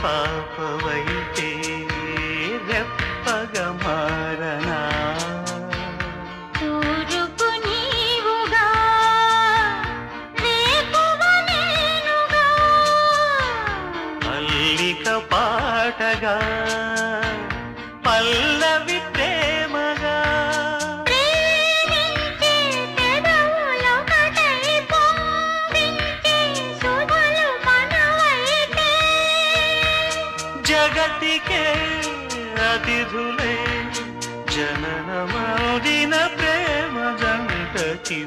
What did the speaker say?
పాపవైతే రెప్పగ మారనా తూరుపు నీవుగా రేపువ నేనుగా మల్లిక పాటగా పల్లవి ప్రేమగా ప్రేమించే పెదవులొకటై పొంగించే సుధలు మనవైతే జగతికే అతిథులే జననమౌదిన ప్రేమ జంటకి